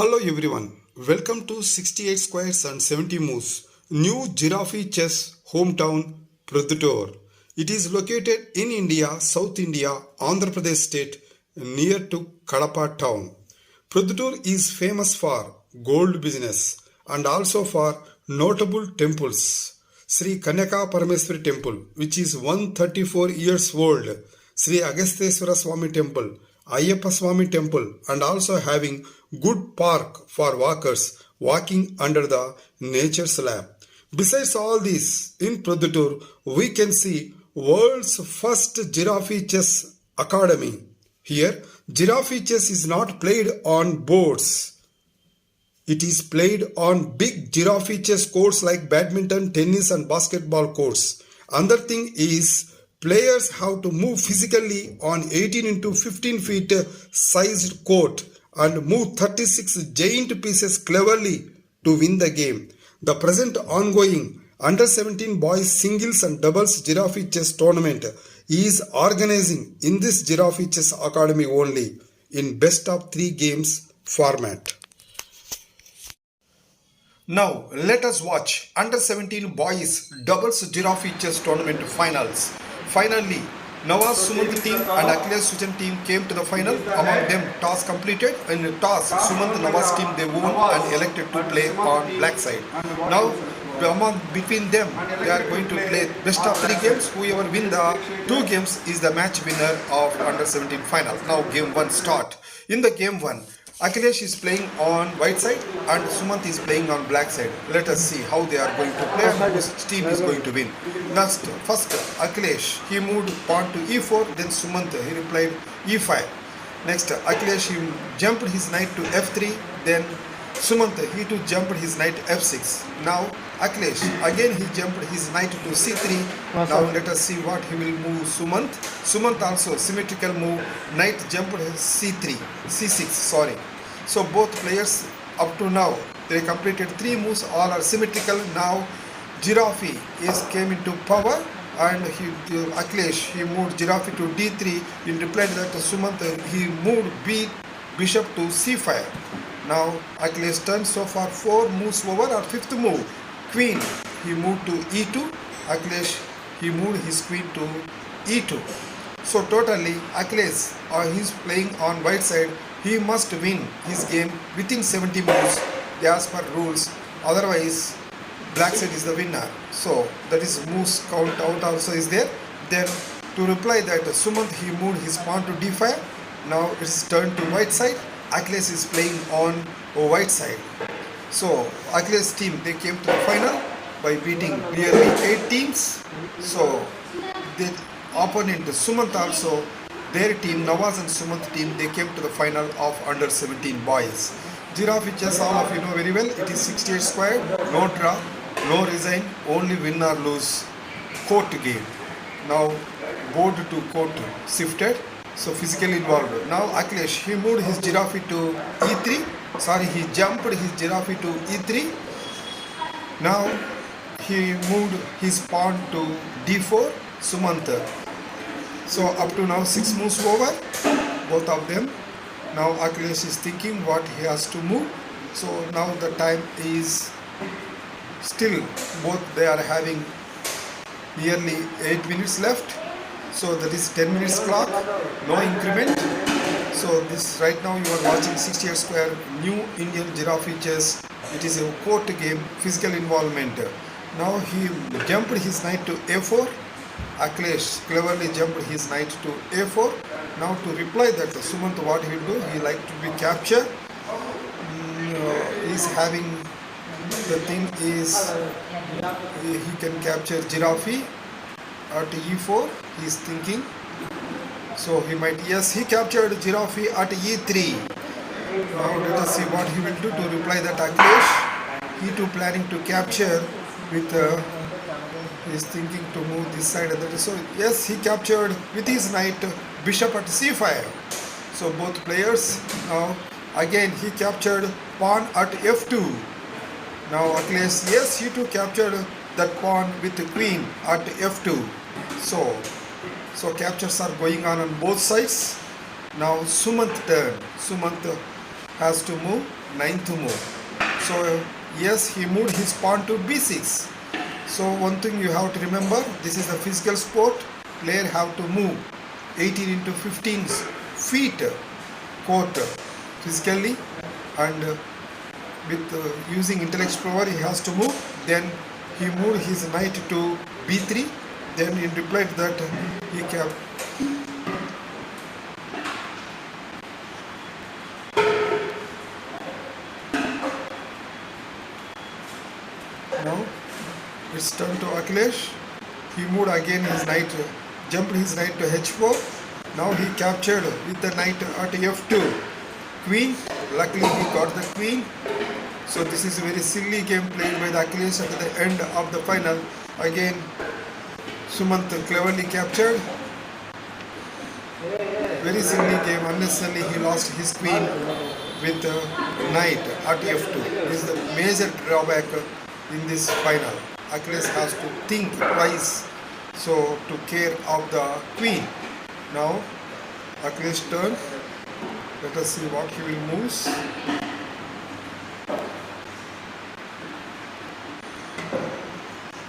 Hello everyone, welcome to 68 Squares and 70 Moves, new Giraffe Chess hometown, Prodhutor. It is located in India, South India, Andhra Pradesh state, near to Kadapa town. Prodhutor is famous for gold business and also for notable temples. Sri Kanyaka Parameswari Temple, which is 134 years old, Sri Agasteswara Swami Temple, Ayyappa Swami Temple, and also having good park for walkers walking under the nature's lap. Besides all this, in Prodhutur, we can see world's first Giraffe Chess Academy. Here, Giraffe chess is not played on boards. It is played on big giraffe chess courts like badminton, tennis and basketball courts. Another thing is players have to move physically on 18 into 15 feet sized court and move 36 giant pieces cleverly to win the game. The present ongoing under 17 boys singles and doubles giraffe chess tournament is organizing in this Giraffe Chess Academy only in best of 3 games format. Now let us watch under 17 boys doubles giraffe chess tournament finals. Finally, Nawaz Sumant team and Akhilesh Sujan team came to the final. Among them, toss completed. In the toss, Sumant Nawaz team they won and elected to play on black side. Now, between them, they are going to play best of 3 games. Whoever win the 2 games is the match winner of under 17 final. Now, game 1 start. In the game 1, Akhilesh is playing on white side and Sumant is playing on black side. Let us see how they are going to play and whose team is going to win. First Akhilesh, he moved pawn to e4, then Sumant, he replied e5. Next Akhilesh, he jumped his knight to f3, then Sumant, he too jumped his knight f6. Now Akhilesh, again he jumped his knight to c3. Now let us see what he will move Sumant. Sumant also symmetrical move, knight jumped c6, sorry. So both players up to now, they completed 3 moves, all are symmetrical. Now Giraffe came into power and Akhilesh, he moved Giraffe to d3. In reply to that Sumant, he moved bishop to c5. Now Akhilesh turn, so far 4 moves over, or 5th move, queen, he moved to e2. Akhilesh, he moved his queen to e2. So totally Akhilesh, he's playing on white side, he must win his game within 70 moves as per rules, otherwise black side is the winner. So that is moves count out also is there. Then to reply that Sumant, he moved his pawn to d5. Now it's turned to white side. Akhilesh is playing on white side. So Akhilesh team, they came to the final by beating nearly 8 teams. So the opponent Sumant also, their team, Nawaz and Sumant team, they came to the final of under 17 boys. Giraffe chess, all of you know very well, it is 68 squared, no draw, no resign, only win or lose court game. Now board to court shifted, so physically involved. Now Akhilesh, he moved his Giraffe to e3, sorry, he jumped his Giraffe to e3. Now he moved his pawn to d4, Sumant. So up to now 6 moves over, both of them. Now Akhilesh is thinking what he has to move. So now the time is still, both they are having nearly 8 minutes left. So that is 10 minutes clock, no increment. So this right now you are watching 68 square new Indian Giraffe chess. It is a court game, physical involvement. Now he jumped his knight to a4. Akhilesh cleverly jumped his knight to a4. Now to reply that Sumant, what he will do, he like to be captured. He is having, the thing is, he can capture Giraffe at e4, he is thinking. So he might, yes, he captured Giraffe at e3. Now let us see what he will do to reply that Akhilesh. He too planning to capture with, he is thinking to move this side and that. So yes, he captured with his knight bishop at c5. So both players, now again he captured pawn at f2. Now Akhilesh, yes, he too captured that pawn with the queen at f2. So captures are going on both sides. Now Sumant turn. Sumant has to move ninth move. So yes, he moved his pawn to b6. So one thing you have to remember, this is a physical sport. Player have to move 18 into 15 feet court physically, and with using intellectual power he has to move. Then he moved his knight to b3. Then in reply to that he kept now it's turn to Akhilesh. He moved again his knight, jumped his knight to h4. Now he captured with the knight at f2. Queen, luckily he got the queen. So this is a very silly game played by the Akhilesh at the end of the final. Again, Sumant cleverly captured. Very silly game. Unnecessarily he lost his queen with knight at f2. This is the major drawback in this final. Akhilesh has to think twice so to care of the queen. Now Akhilesh turn. Let us see what he will move.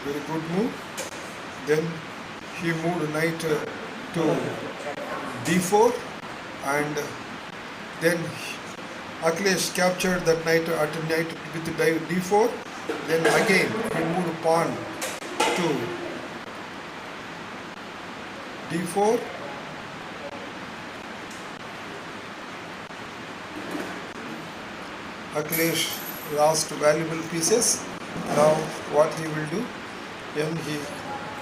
Very good move. Then he moved knight to d4, and then Akhilesh captured that knight at knight with d4. Then again he moved pawn to d4. Akhilesh lost valuable pieces. Now what he will do? Then he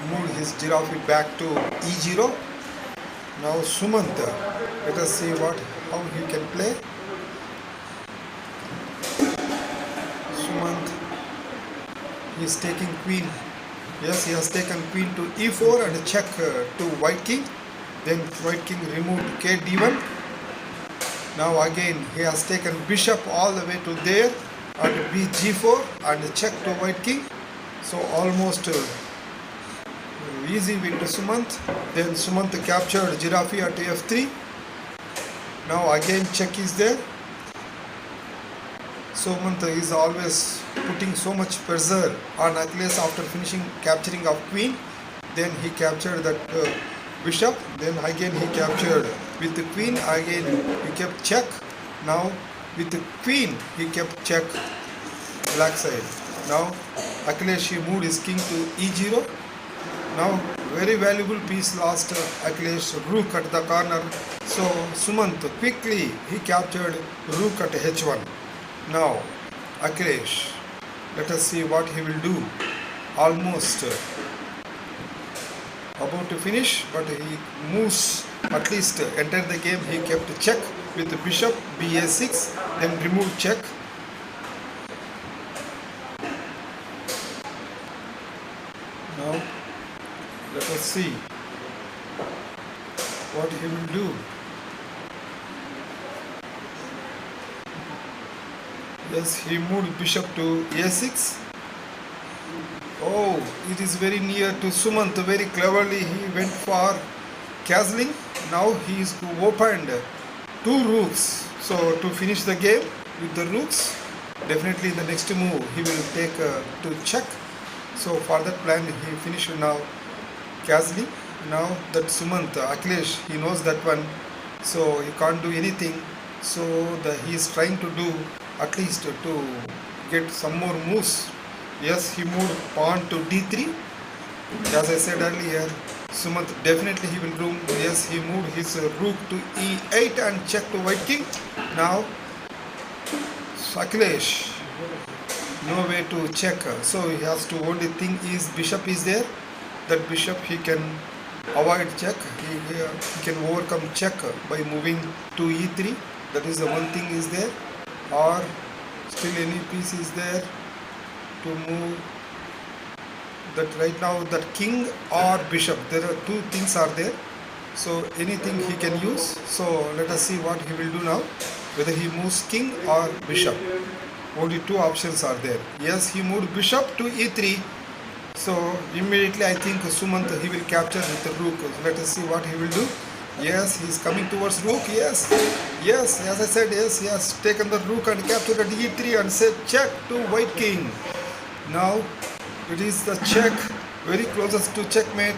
moved his giraffe back to e0. Now Sumant, let us see how he can play. Sumant, he is taking queen. Yes, he has taken queen to e4 and check to white king. Then white king removed k d1. Now again he has taken bishop all the way to there and bg4 and check to white king. So almost easy win to Sumant. Then Sumant captured giraffe at f3. Now again check is there. Sumant is always putting so much pressure on Akhilesh after capturing of queen. Then he captured that bishop. Then again he captured with the queen. Again he kept check. Now with the queen he kept check black side. Now Akhilesh he moved his king to e0. Now very valuable piece lost Akhilesh, rook at the corner. So Sumant quickly he captured rook at h1. Now Akhilesh, let us see what he will do. Almost about to finish, but he moves, at least enter the game. He kept check with the bishop ba6, then remove check. Now let us see what he will do. Yes, he moved bishop to a6. Oh, it is very near to Sumant. Very cleverly he went for castling. Now he is opened two rooks. So to finish the game with the rooks, definitely the next move he will take to check. So for that plan he finished now castling. Now that Sumant, Akhilesh, he knows that one, so he can't do anything. So he is trying to do at least to get some more moves. Yes, he moved pawn to d3. As I said earlier, Sumant definitely he will do. Yes, he moved his rook to e8 and check to white king. Now Akhilesh, no way to check. So he has to, only thing is bishop is there. That bishop he can avoid check. He can overcome check by moving to e3. That is the one thing is there. Or still any piece is there to move. That right now that king or bishop, there are two things are there. So anything he can use. So let us see what he will do now. Whether he moves king or bishop. Only two options are there. Yes, he moved bishop to e3. So immediately I think Sumant he will capture with the rook. Let us see what he will do. Yes, he's coming towards rook. Yes, yes, as I said, yes, he has taken the rook and captured at e3 and said check to white king. Now it is the check, very closest to checkmate,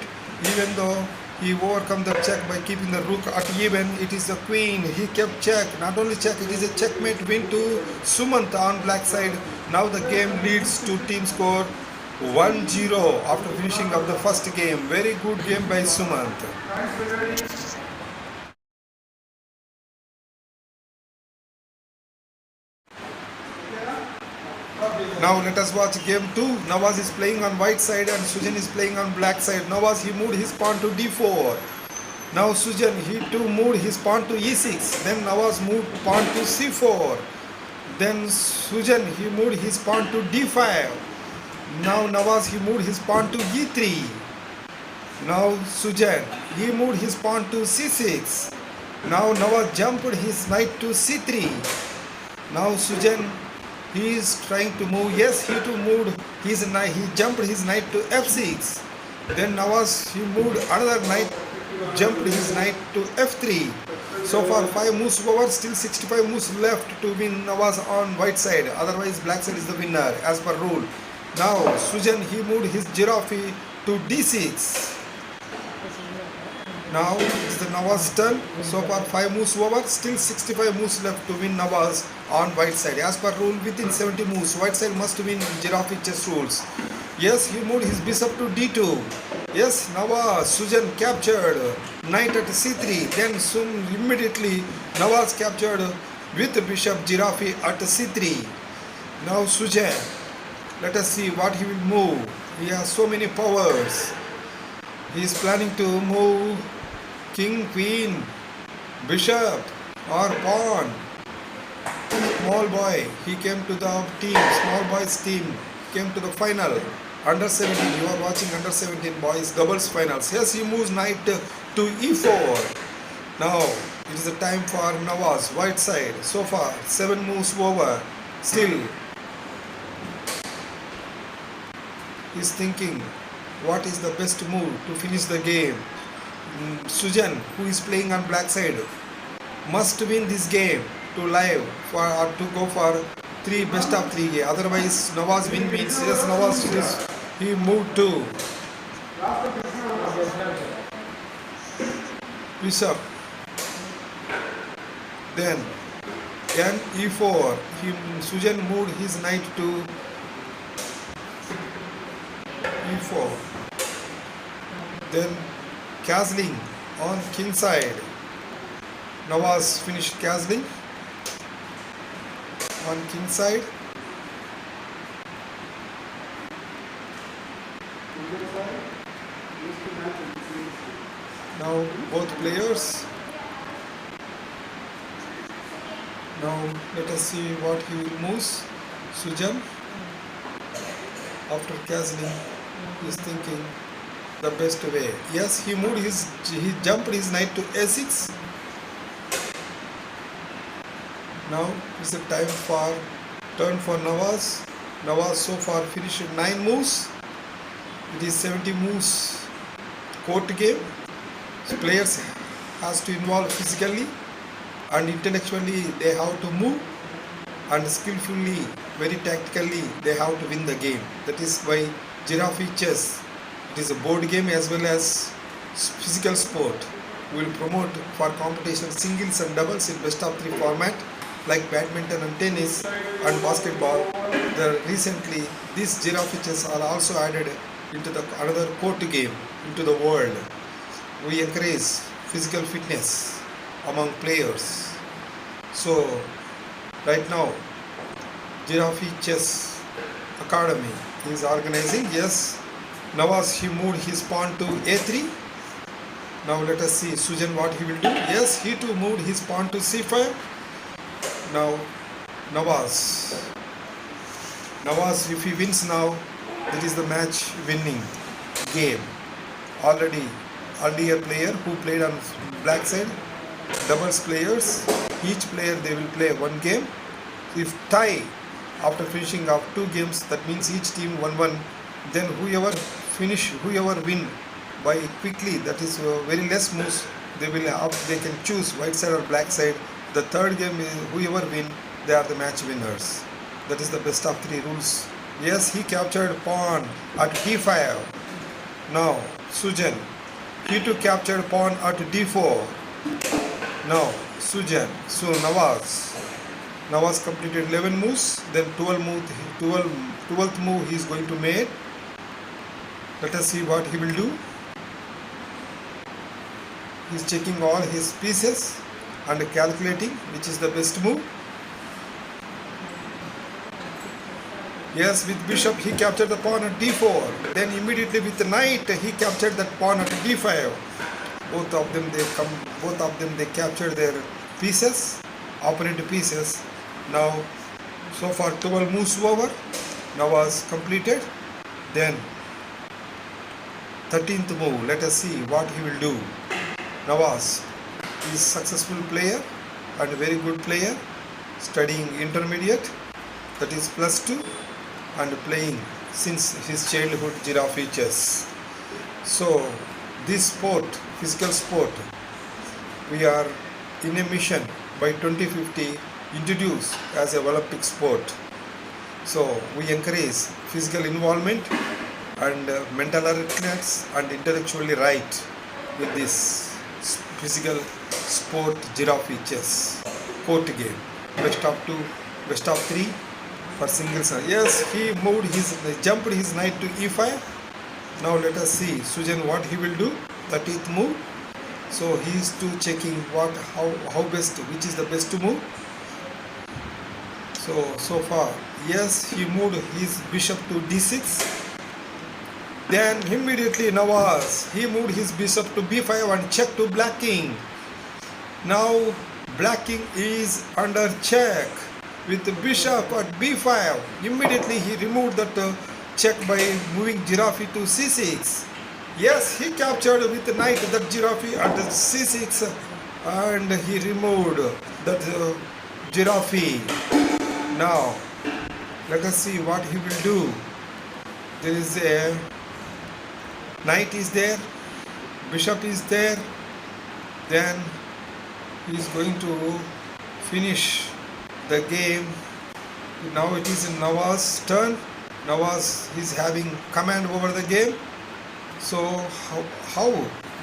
even though he overcome the check by keeping the rook at even. It is the queen. He kept check. Not only check, it is a checkmate win to Sumant on black side. Now the game leads to team score 1-0 after finishing of the first game. Very good game by Sumant. Now let us watch game 2. Nawaz is playing on white side and Sujan is playing on black side. Nawaz, he moved his pawn to d4. Now Sujan, he too moved his pawn to e6. Then Nawaz moved pawn to c4. Then Sujan, he moved his pawn to d5. Now Nawaz, he moved his pawn to e3. Now Sujan, he moved his pawn to c6. Now Nawaz jumped his knight to c3. Now Sujan, he is trying to move. Yes, he too moved his knight. He jumped his knight to f6. Then Nawaz, he moved another knight, jumped his knight to f3. So far 5 moves over, still 65 moves left to win Nawaz on white side. Otherwise black side is the winner as per rule. Now Sujan, he moved his giraffe to d6. Now it's the Nawaz turn. So far 5 moves over, still 65 moves left to win Nawaz on white side. As per rule, within 70 moves, white side must win giraffe chess rules. Yes, he moved his bishop to d2. Yes, Nawaz, Sujan captured knight at c3. Then soon immediately Nawaz captured with bishop giraffe at c3. Now Sujan, let us see what he will move. He has so many powers. He is planning to move king, queen, bishop or pawn. Small boy, he came to the team, small boys team, came to the final. Under 17, you are watching under 17 boys doubles finals. Yes, he moves knight to e4. Now it is the time for Nawaz, white side. So far 7 moves over. Still he is thinking what is the best move to finish the game. Sujan, who is playing on black side, must win this game to live for or to go for 3 best of 3. Otherwise Nawaz win means yes, Nawaz is, he moved to bishop. Then n e4. Sujan moved his knight to e4. Then castling on king side. Nawaz finished castling on king side. Now both players. Now let us see what he will move. Sujan, after castling, he is thinking the best way. Yes, he jumped his knight to a6. Now is the time for turn for Nawaz. Nawaz so far finished 9 moves. It is 70 moves court game. So players has to involve physically and intellectually. They have to move and skillfully, very tactically they have to win the game. That is why giraffe chess, it is a board game as well as physical sport. We will promote for competition singles and doubles in best of 3 format like badminton and tennis and basketball. Recently these giraffe chess are also added into the another court game into the world. We encourage physical fitness among players. So right now Giraffe Chess Academy is organizing. Yes, Nawaz, he moved his pawn to a3. Now let us see Sujan what he will do. Yes, he too moved his pawn to c5. Now Nawaz, if he wins now, it is the match winning game. Already earlier player who played on black side, doubles players, each player they will play 1 game. If tie after finishing of 2 games, that means each team 1-1. Then whoever win by quickly, that is very less moves, they can choose white side or black side. The third game is whoever win, they are the match winners. That is the best of 3 rules. Yes, he captured pawn at d5. Now Sujan, he too captured pawn at d4. Now Sujan, so Nawaz completed 11 moves, then 12th move he is going to make. Let us see what he will do. He is checking all his pieces and calculating which is the best move. Yes, with bishop he captured the pawn at d4. Then immediately with the knight he captured that pawn at d5. Both of them they captured their pieces, opponent pieces. Now so far 12 moves over. Nawaz completed. Then 13th move. Let us see what he will do. Nawaz is successful player and very good player, studying intermediate, that is +2, and playing since his childhood giraffe chess. So this sport, physical sport, we are in a mission by 2050 introduced as a Olympic sport. So we encourage physical involvement and mental alertness and intellectually right with this physical sport giraffe chess court game. Best of 2, best of 3 for singles. Yes, he jumped his knight to e5. Now let us see Sujan what he will do. 30th move. So he is to checking how best, which is the best move. So far, yes, he moved his bishop to d6. Then immediately Nawaz, he moved his bishop to b5 and check to black king. Now black king is under check with the bishop at b5. Immediately he removed that check by moving giraffe to c6. Yes, he captured with the knight that giraffe at c6 and he removed that giraffe. Now let us see what he will do. There is a knight is there, bishop is there. Then he is going to finish the game. Now it is in Nawaz's turn. Nawaz is having command over the game. So how?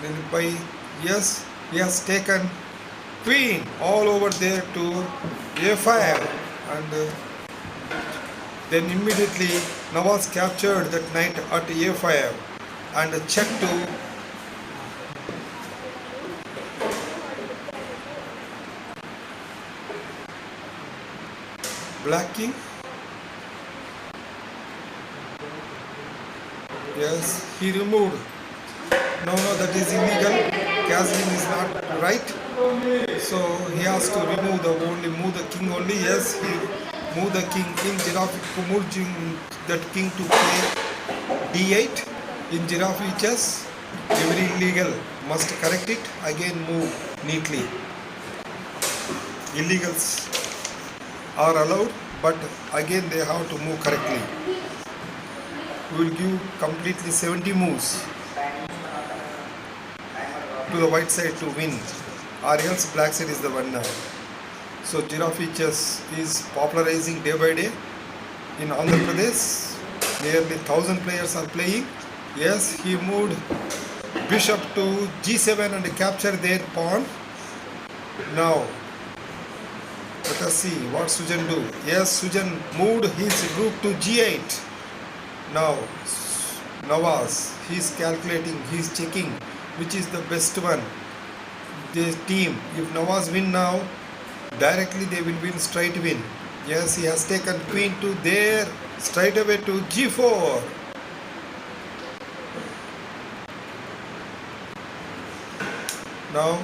Then by yes, he has taken queen all over there to a5, and then immediately Nawaz captured that knight at a5 and check to black king. Yes, he removed. No, that is illegal. Castling is not right. So he has to move the king only. Yes, he moved the king in giraffe, moved that king to play d8 in giraffe chess. Very illegal. Must correct it. Again move neatly. Illegals are allowed, but again they have to move correctly. We will give completely 70 moves to the white side to win, or else black side is the winner. So giraffe chess is popularizing day by day in Andhra Pradesh. Nearly 1,000 players are playing. Yes, he moved bishop to g7 and captured their pawn. Now let us see what Sujan do. Yes, Sujan moved his rook to g8. Now Nawaz, he is calculating, he is checking which is the best one. This team, if Nawaz win now, directly they will win straight win. Yes, he has taken queen to there, straight away to g4. Now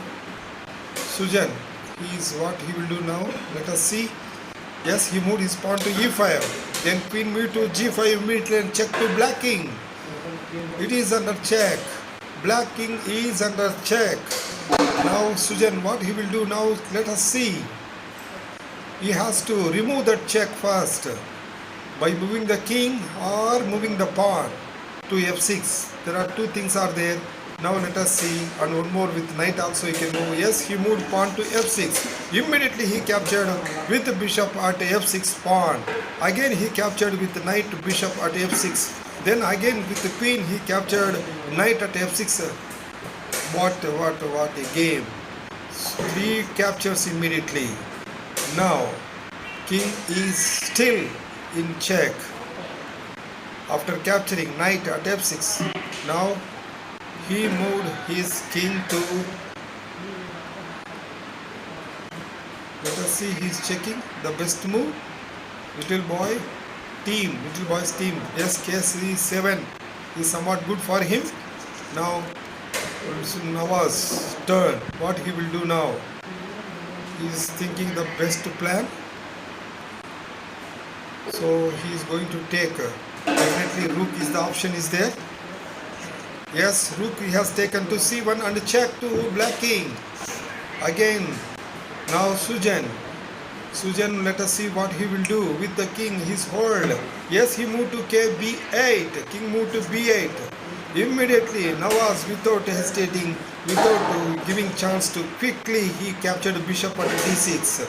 Sujan, what he will do now? Let us see. Yes, he moved his pawn to e5. Then queen moved to g5 immediately and check to black king. It is under check. Black king is under check. Now Sujan, what he will do now? Let us see. He has to remove that check first by moving the king or moving the pawn to f6. There are two things are there. Now let us see, and one more with knight also he can move. Yes, he moved pawn to f6. Immediately he captured with the bishop at f6 pawn. Again he captured with the knight bishop at f6. Then again with the queen he captured knight at f6. What a game. 3 captures immediately. Now king is still in check after capturing knight at f6. Now he moved his king to, let us see, he is checking the best move. Little boy's team. Yes, kc7 is somewhat good for him. Now Nawaz's turn. What he will do now? He is thinking the best plan. So he is going to take, definitely rook is the option is there. Yes, rook he has taken to c1 and check to black king. Again, now Sujan, let us see what he will do with the king, his hold. Yes, he moved to kb8, king moved to b8. Immediately, Nawaz, without hesitating, without giving chance to quickly, he captured bishop at d6.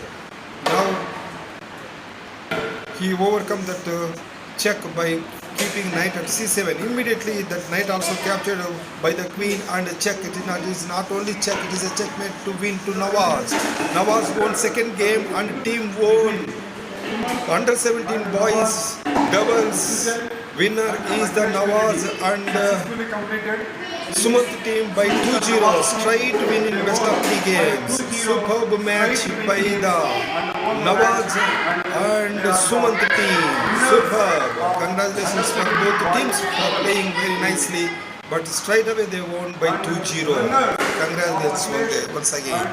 Now, he overcome that check by keeping knight at c7. Immediately, that knight also captured by the queen and check. It is not only check, it is a checkmate to win to Nawaz. Nawaz won second game and team won. Under 17 boys doubles winner is the Nawaz and Sumant team by 2-0. Straight win in best of 3 games. Superb match by the Nawaz and Sumant team. Superb. Congratulations for both teams for playing very nicely. But straight away they won by 2-0. Congratulations once again.